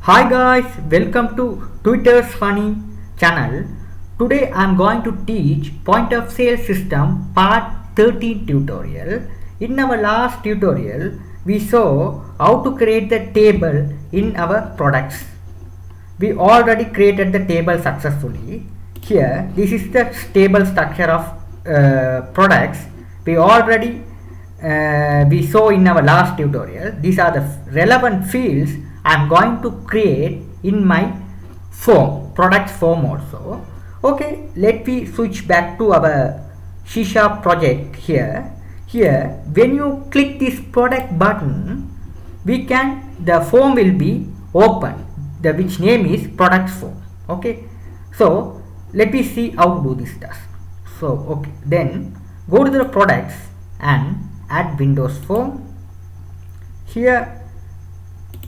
Hi guys, welcome to Twitter's funny channel. Today I am going to teach point of sale system part 13 tutorial. In our last tutorial we saw how to create the table in our products. We already created the table successfully. Here this is the table structure of products. We already we saw in our last tutorial. These are the relevant fields I am going to create in my form, products form also. Okay, let me switch back to our C# project here. Here, when you click this product button, the form will be open, which name is products form. Okay, so let me see how to do this task. So okay, then go to the products and add Windows form. Here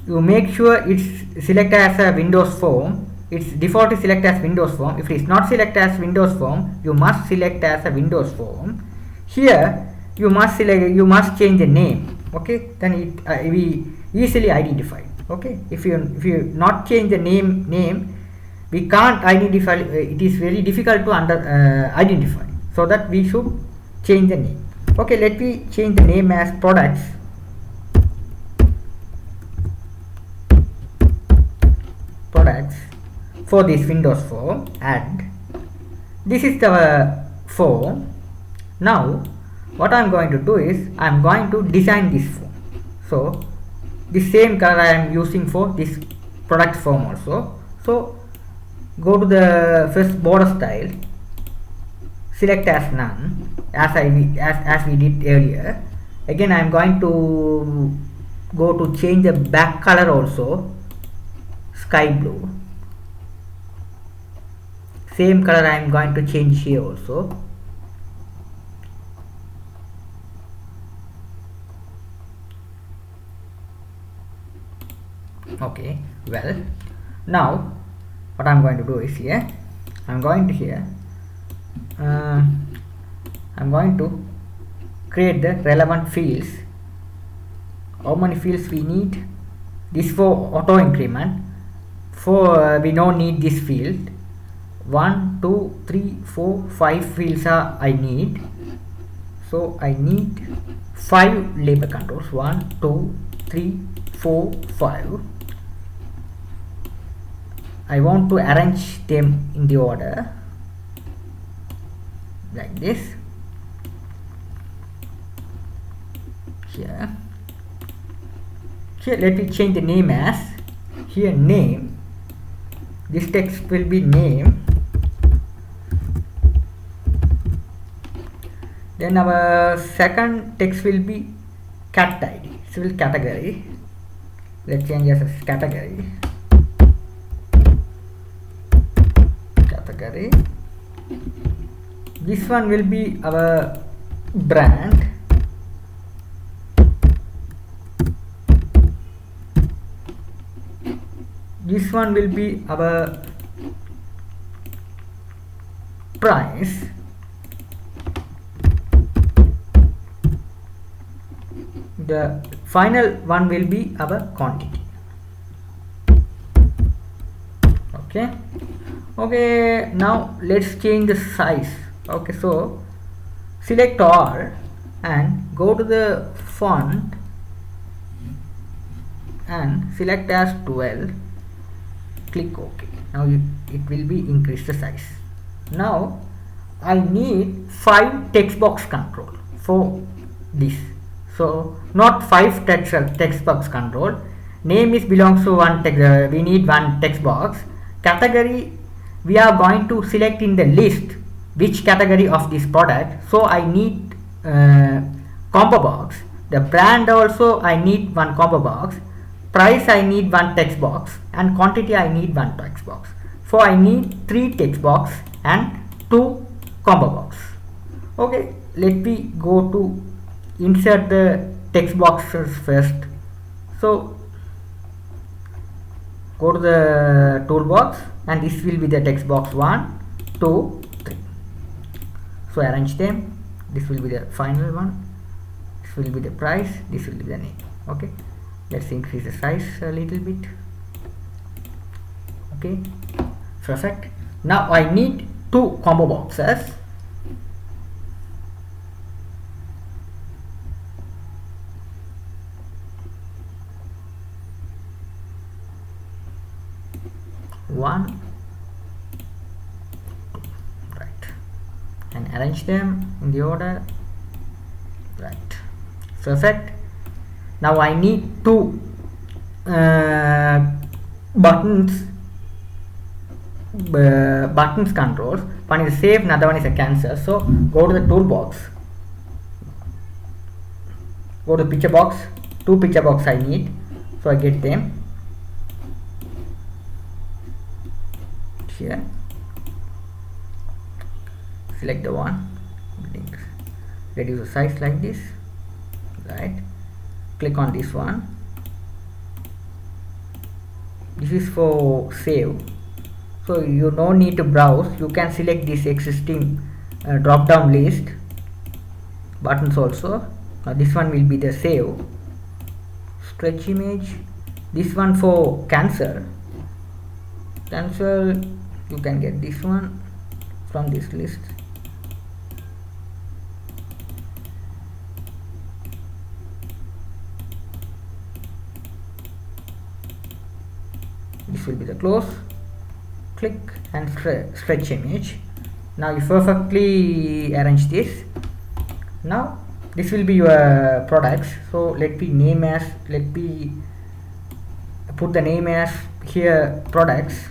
you make sure it's selected as a Windows form. Its default is select as Windows form. If it is not selected as Windows form, you must select as a Windows form. Here you must change the name. Okay, then it we easily identify. Okay, if you not change the name, we can't identify. It is very difficult to identify. So that we should change the name. Okay, let me change the name as products. For this Windows form, and this is the form. Now what I am going to do is I am going to design this form. So the same color I am using for this product form also. So go to the first border style, select as none as we did earlier. Again I am going to go to change the back color also, sky blue. Same color I am going to change here also. Okay, well, now what I am going to do is here I am going to create the relevant fields. How many fields we need? This for auto increment. For we don't need this field. 1 2 3 4 5 fields are I need. So I need 5 label controls. 1 2 3 4 5. I want to arrange them in the order like this. Here let me change the name as here name. This text will be name. Then our second text will be cat ID. It will category. Let's change as a category. This one will be our brand. This one will be our price. The final one will be our quantity. Okay, now let's change the size. Okay, so select all and go to the font and select as 12. Click OK. Now it will be increase the size. Now I need 5 text box control for this. So not 5 text box control. Name is belongs to one text. We need one text box. Category we are going to select in the list which category of this product. So I need combo box. The brand also I need one combo box. Price I need one text box, and quantity I need one text box. So I need 3 text box and 2 combo box. Okay, let me go to insert the text boxes first. So go to the toolbox and this will be the text box 1 2 3. So arrange them. This will be the final one. This will be the price. This will be the name. Okay, let's increase the size a little bit. Okay, perfect. Now I need 2 combo boxes. One, right, and arrange them in the order, right, perfect. Now I need 2 buttons controls. One is save, another one is a cancel. So go to the toolbox, go to picture box. 2 picture box I need, so I get them here. Select the one, reduce the size like this, right, click on this one. This is for save, so you no need to browse. You can select this existing drop down list buttons also. Now this one will be the save, stretch image. This one for cancel, you can get this one from this list. This will be the close, click and stretch image. Now you perfectly arrange this. Now this will be your products. So let me put the name as here products.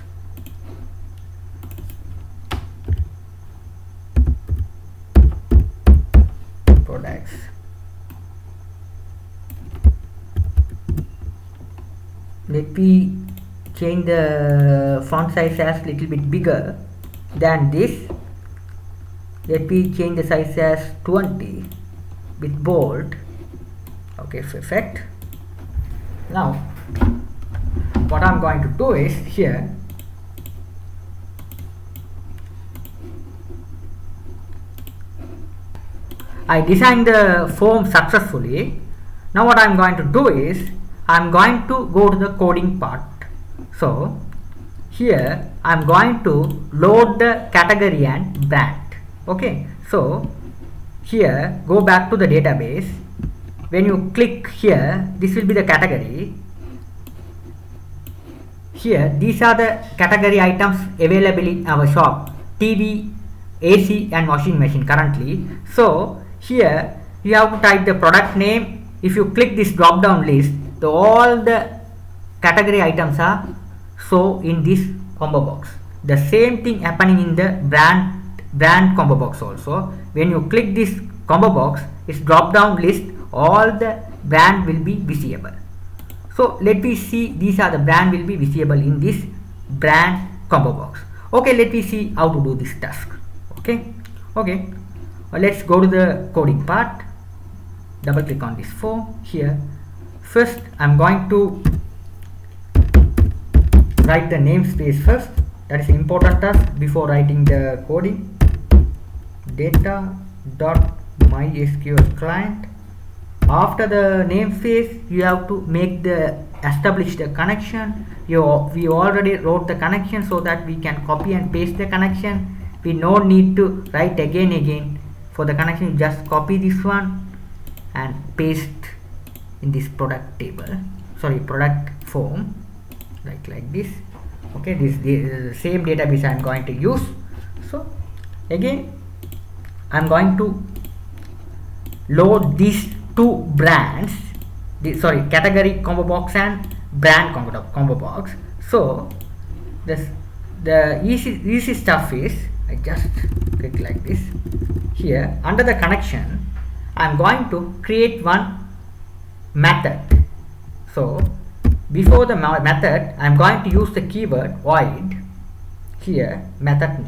Let me change the font size as little bit bigger than this. Let me change the size as 20 with bold. Okay, perfect. Now what I'm going to do is here I designed the form successfully. Now what I'm going to do is I'm going to go to the coding part. So here I'm going to load the category and brand. Okay, so here go back to the database. When you click here, this will be the category. Here these are the category items available in our shop: TV, AC and washing machine currently. So here you have to type the product name. If you click this drop down list, all the category items are so in this combo box. The same thing happening in the brand combo box also. When you click this combo box, its drop down list, all the brand will be visible. So let me see, these are the brand will be visible in this brand combo box. Okay, let me see how to do this task. Okay, let's go to the coding part. Double click on this form here. First I'm going to write the namespace first. That is important task before writing the coding. Data.mysql client. After the namespace, you have to establish the connection. We already wrote the connection so that we can copy and paste the connection. We no need to write again for the connection. Just copy this one and paste in this product form, like this. Okay, this is the same database I am going to use. So again I am going to load these 2 brands, category combo box and brand combo box. So the easy stuff is I just click like this. Here under the connection I am going to create one method. So before the method I am going to use the keyword void. Here method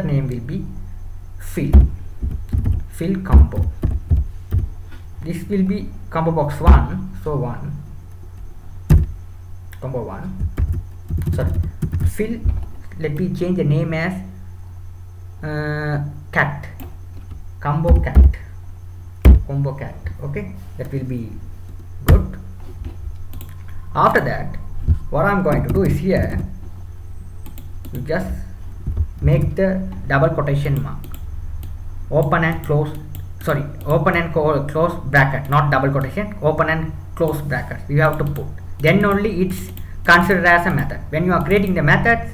name will be fill combo. This will be combo box 1. So combo 1. Fill. Let me change the name as cat. Combo cat. Okay, that will be good. After that, what I'm going to do is here you just make the double quotation mark, open and close, sorry, open and close bracket, not double quotation, open and close bracket you have to put, then only it's considered as a method. When you are creating the methods,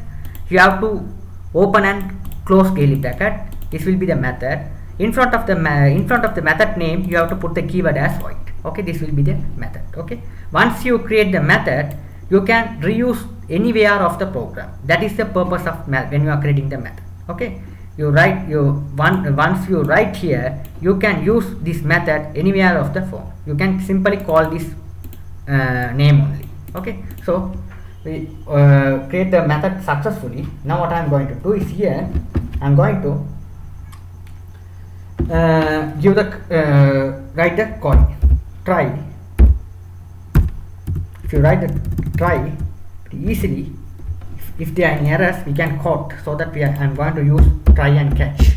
you have to open and close curly bracket. This will be the method. In front of the method name, you have to put the keyword as void. Okay, this will be the method. Okay, once you create the method, you can reuse anywhere of the program. That is the purpose of when you are creating the method. Okay, once you write here, you can use this method anywhere of the form. You can simply call this name only. Okay, so we create the method successfully. Now what I am going to do is here I am going to give the write the query try. If you write the try easily, if there are any errors we can quote, so that I am going to use try and catch.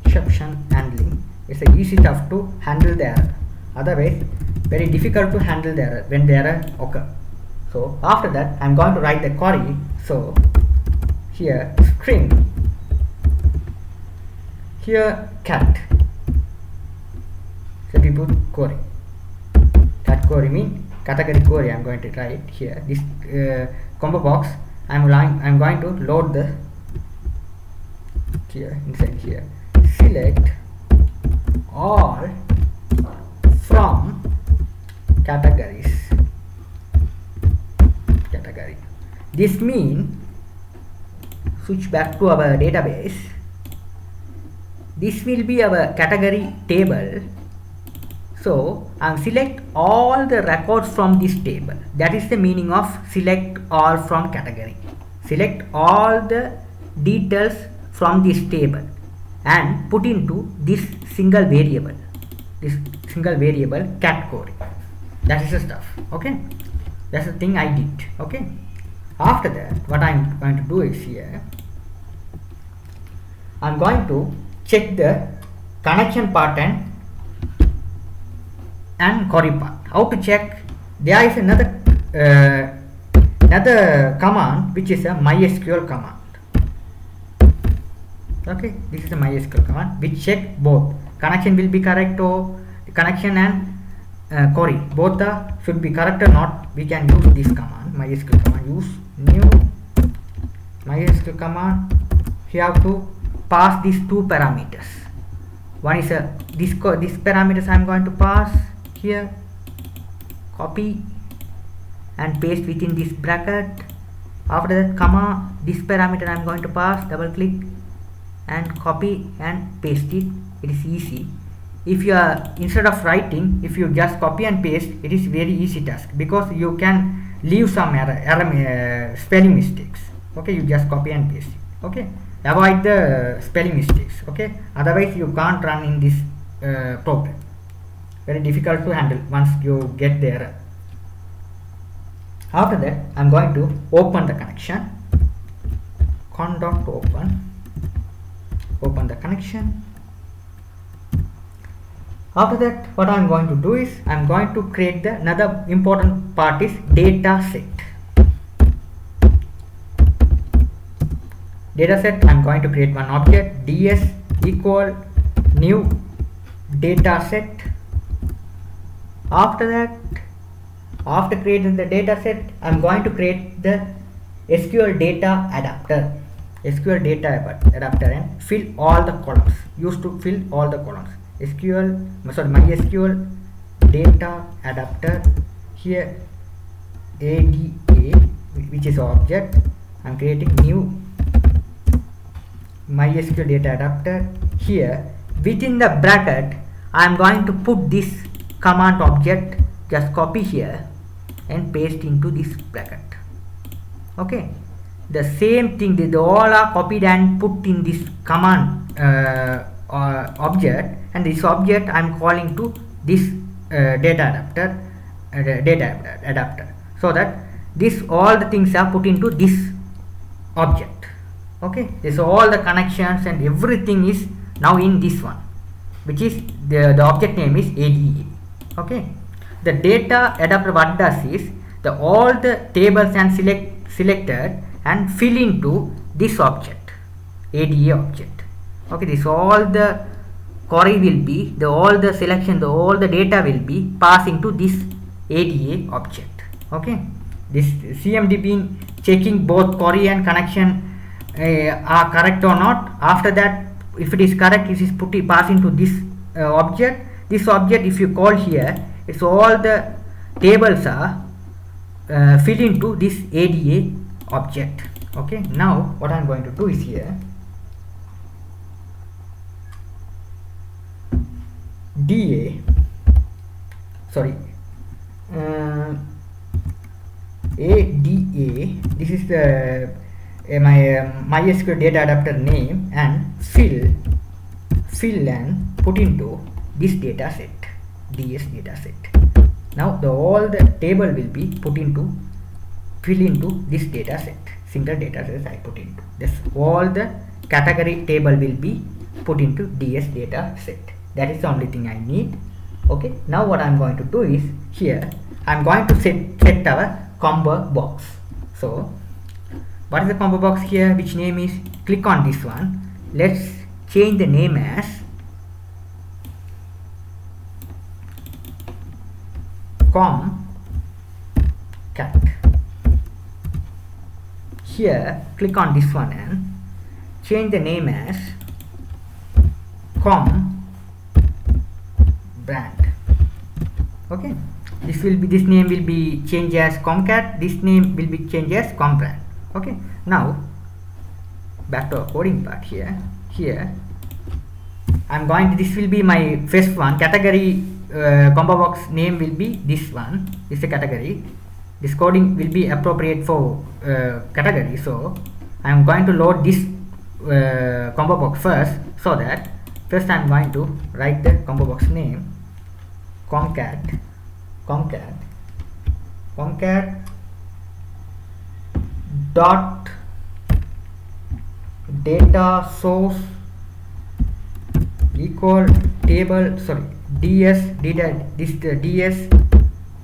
Exception handling is a easy stuff to handle the error, otherwise very difficult to handle the error when the error occur. So after that I am going to write the query. So here string, here cat, so we put query. Cat query means category query. I am going to write here this combo box. I am going to load the here inside here, select all from categories. This means switch back to our database. This will be our category table. So I select all the records from this table. That is the meaning of select all from category. Select all the details from this table and put into this single variable. This single variable category. That is the stuff. Okay, that's the thing I did. Okay, after that what I'm going to do is here I'm going to check the connection part and query part. How to check? There is another command which is a MySQL command. Okay, this is a MySQL command which check both connection will be correct or connection and query both should be correct or not. We can use this command, MySQL command. Use new MySQL command. You have to pass these two parameters. One is this parameters I am going to pass here, copy and paste within this bracket. After that comma, this parameter I am going to pass, double click and copy and paste it. It is easy. If you are, instead of writing, if you just copy and paste, it is very easy task, because you can leave some spelling mistakes. Okay, you just copy and paste it. Okay, avoid the spelling mistakes. Okay, otherwise you can't run in this program. Very difficult to handle once you get the error. After that I am going to open the connection, open the connection. After that what I am going to do is I am going to create the another important part is data set. Data set, I am going to create one object, ds equal new data set. After that, after creating the data set, I am going to create the SQL data adapter. SQL data adapter and fill all the columns. Used to fill all the columns. MySQL data adapter. Here ADA, which is object. I am creating new MySQL data adapter. Here within the bracket I am going to put this command object. Just copy here and paste into this bracket. Okay, the same thing, the all are copied and put in this command object, and this object I am calling to this data adapter, so that this all the things are put into this object. Okay, this all the connections and everything is now in this one, which is the object name is ADA. Okay, the data adapter what does is the all the tables and selected and fill into this object, ADA object. Okay, this all the query will be, the all the selection, the all the data will be passing to this ADA object. Okay, this CMD being checking both query and connection are correct or not. After that, if it is correct, it is passing to this object. This object, if you call here, it's all the tables are filled into this ADA object. Okay, now what I'm going to do is here ADA, this is the my MySQL data adapter name, and fill and put into this data set, DS data set. Now all the table will be fill into this data set, single data set I put into this. All the category table will be put into DS data set. That is the only thing I need. Okay, now what I'm going to do is here I'm going to set our combo box. So what is the combo box here, which name is, click on this one. Let's change the name as comcat. Here click on this one and change the name as brand. Okay, this name will be changed as comcat, this name will be changed as brand. Okay, now back to our coding part. Here I'm going to, this will be my first one category. Combo box name will be this one, this is a category. This coding will be appropriate for category, so I am going to load this combo box first. So that first I am going to write the combo box name comcat dot data source equal table, ds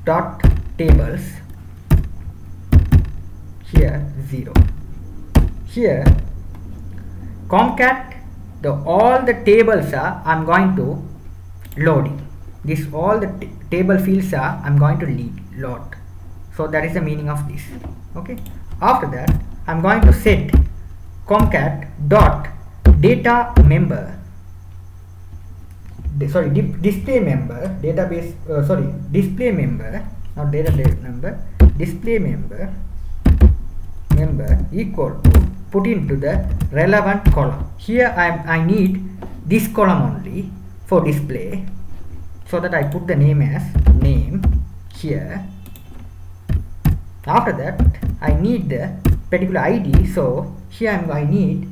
dot tables, here 0. Here comcat, all the tables are I'm going to loading. This all the table fields are I'm going to load. So that is the meaning of this. Okay, after that I'm going to set comcat dot data member, display member, database, display member, not database member, display member equal to, put into the relevant column. Here I need this column only for display, so that I put the name as name here. After that I need the particular ID, so here I need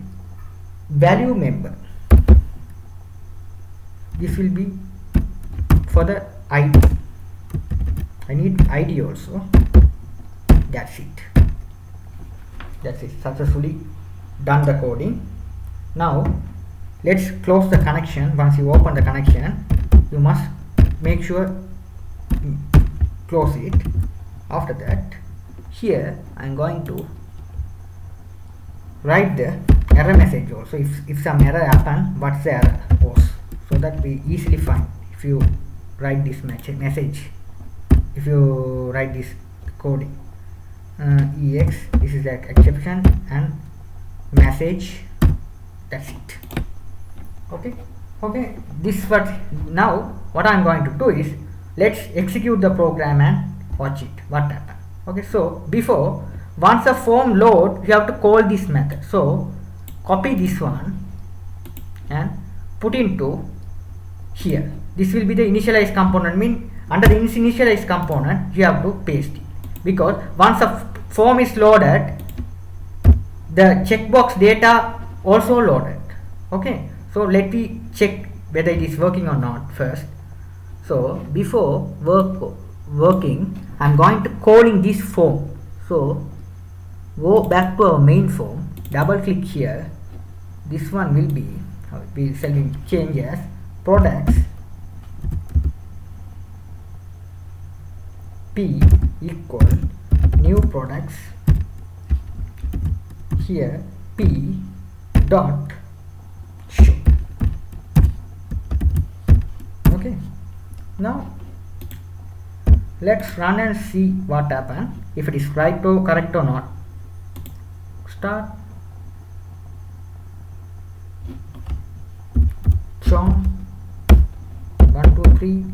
value member. This will be for the ID. I need ID also. That's it. Successfully done the coding. Now let's close the connection. Once you open the connection, you must make sure close it. After that, here I am going to write the error message also. If some error happen, what's the error was, so that we easily find if you write this message, if you write this coding ex, this is the exception, and message, that's it. Okay, this what. Now what I'm going to do is, let's execute the program and watch it what happened. Okay, so before, once a form load, you have to call this method. So copy this one and put into here. This will be the initialize component, mean under the initialize component you have to paste it, because once a form is loaded, the checkbox data also loaded. Okay, so let me check whether it is working or not first. So before working, I'm going to calling this form. So go back to our main form, double click here. This one will be, we will change as products p equal new products, here p dot show. Okay, now let's run and see what happens, if it is correct or not. Start John 1 2 3.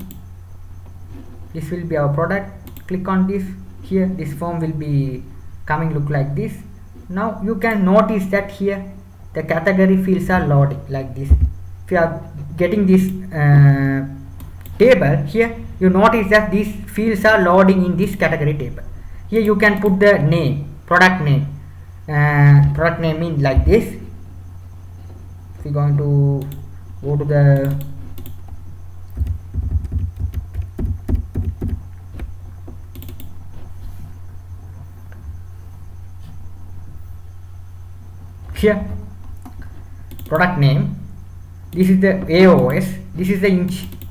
This will be our product. Click on this. Here this form will be coming, look like this. Now you can notice that here the category fields are loading like this. If you are getting this table, here you notice that these fields are loading in this category table. Here you can put the name, product name. Product name means like this. If we are going to go to the here product name, this is the AOS, this is the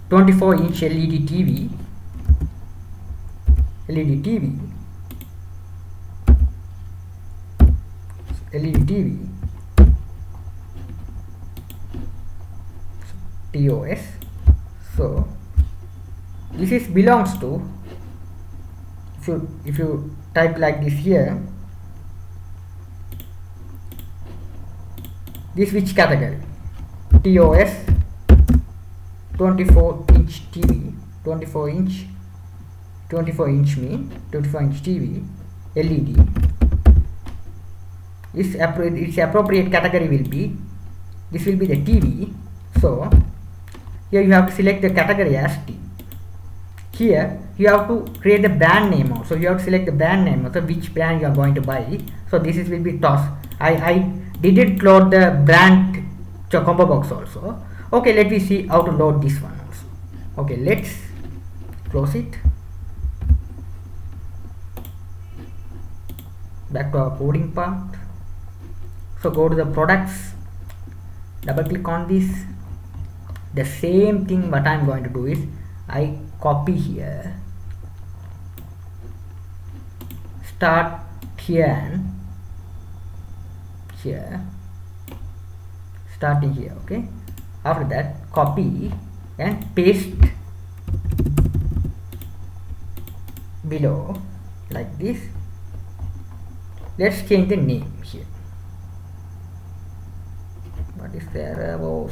24-inch LED TV, LED TV, TOS. So this is belongs to, if you type like this here, this which category? TOS 24-inch TV, 24-inch mean 24-inch TV LED. Its appropriate category will be, this will be the TV. So here you have to select the category as T. Here you have to create the brand name also. You have to select the brand name also, which brand you are going to buy. So this will be TOS. I didn't load the brand combo box also. Okay, let me see how to load this one also. Okay, let's close it. Back to our coding part. So go to the products, double click on this. The same thing what I am going to do is, I copy here, start here and here, starting here. Okay, after that copy and paste below like this. Let's change the name here. What is there about?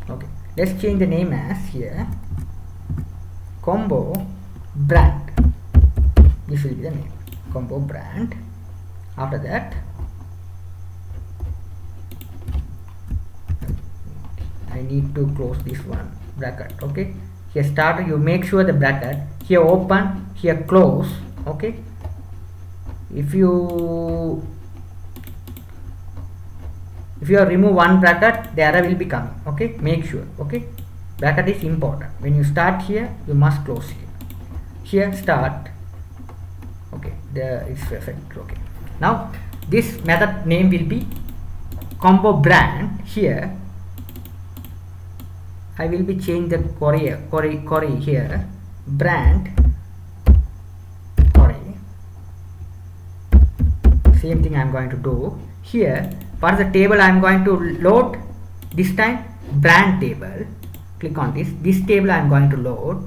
Okay, let's change the name as here combo brand. This will be the name, combo brand. After that I need to close this one bracket. Okay, here start, you make sure the bracket, here open, here close. Okay, if you remove one bracket, the error will be coming. Okay, make sure. Okay, bracket is important. When you start here, you must close here. Here start. Okay, there is perfect. Okay, now this method name will be combo brand. Here I will be change the query here, brand query. Same thing I am going to do here. For the table I am going to load, this time brand table. Click on this table I am going to load.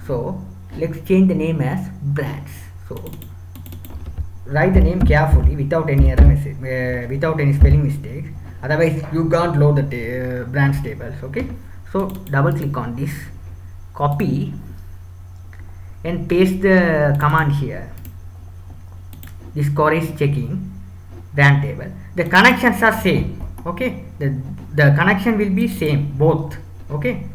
So let's change the name as brands. So write the name carefully without any error message, without any spelling mistakes, otherwise you can't load the brands tables. Okay, so double click on this, copy and paste the command here. This core is checking brand table. The connections are same. Okay, the connection will be same both. Okay,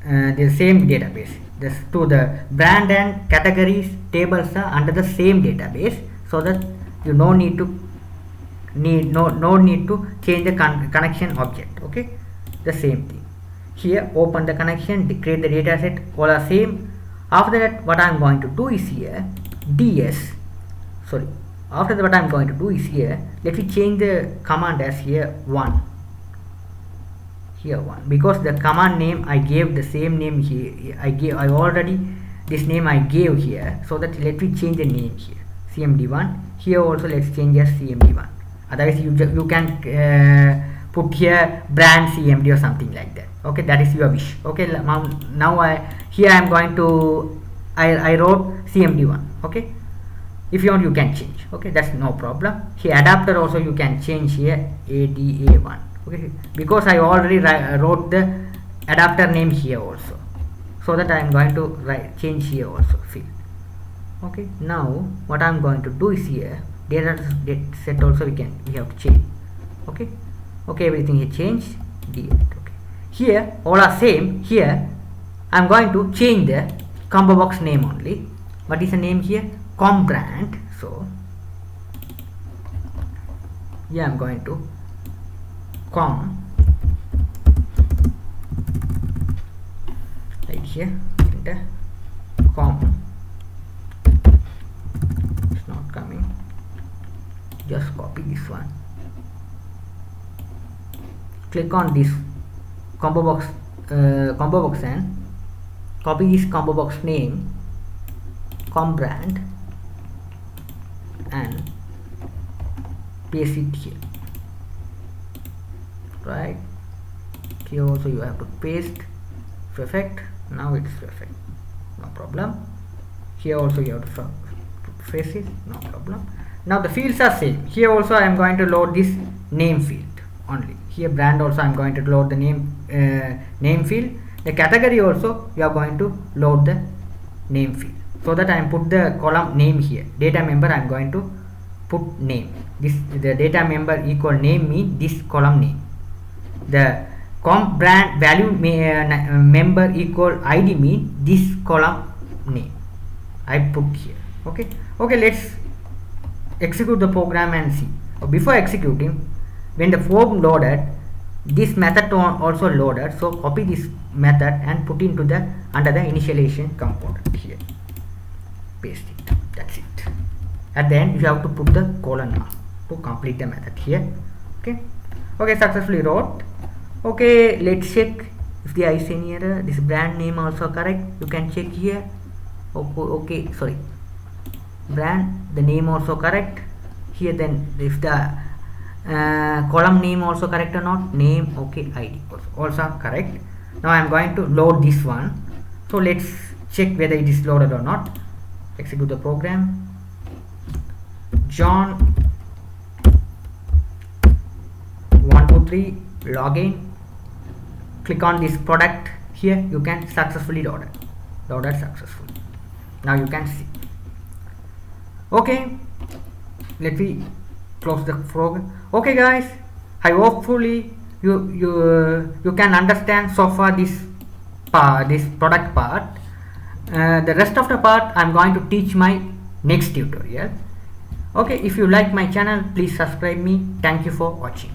the same database. This to the brand and categories tables are under the same database, so that you no need to change the connection object. Okay, the same thing. Here open the connection, create the data set, all are same. After that what I am going to do is here after that what I am going to do is here, let me change the command as here 1, because the command name I gave the same name here. I already this name I gave here. So that let me change the name here, CMD1. Here also let's change as CMD1. Otherwise you can put here brand CMD or something like that. Okay, that is your wish. Okay, now here I am going to I wrote CMD1. Okay, if you want you can change. Okay, that's no problem. Here adapter also you can change here ADA1. Okay, because I already wrote the adapter name here also, so that I am going to change here also field. Okay, now what I am going to do is here data set also we have to change. Okay, everything here changed. Okay, here all are same. Here I am going to change the combo box name only. What is the name here? Com brand. So here I am going to com right here, enter com. It's not coming. Just copy this one, click on this combo box and copy this combo box name, com brand, and paste it here. Right here also you have to paste. Perfect. Now it's perfect, no problem. Here also you have to paste it, no problem. Now the fields are same. Here also I am going to load this name field only. Here brand also I am going to load the name field. The category also you are going to load the name field, so that I am put the column name here. Data member I am going to put name. The data member equal name mean this column name. The com brand value member equal ID mean this column name I put here. Okay, let's execute the program and see. Before executing, when the form loaded, this method also loaded, so copy this method and put into the under the initialization component here, paste it. That's it. At the end you have to put the colon mark to complete the method here. Okay, successfully wrote. Okay, let's check if there is any error. This brand name also correct, you can check here. Okay, sorry, brand, the name also correct here. Then if the column name also correct or not, name, okay, ID also correct. Now I am going to load this one, so let's check whether it is loaded or not. Execute the program. John 123 login, click on this product here, you can successfully loaded successfully. Now you can see. Okay, let me close the program. Okay guys, I hopefully you can understand so far this product part. The rest of the part I am going to teach my next tutorial. Okay, if you like my channel, please subscribe me. Thank you for watching.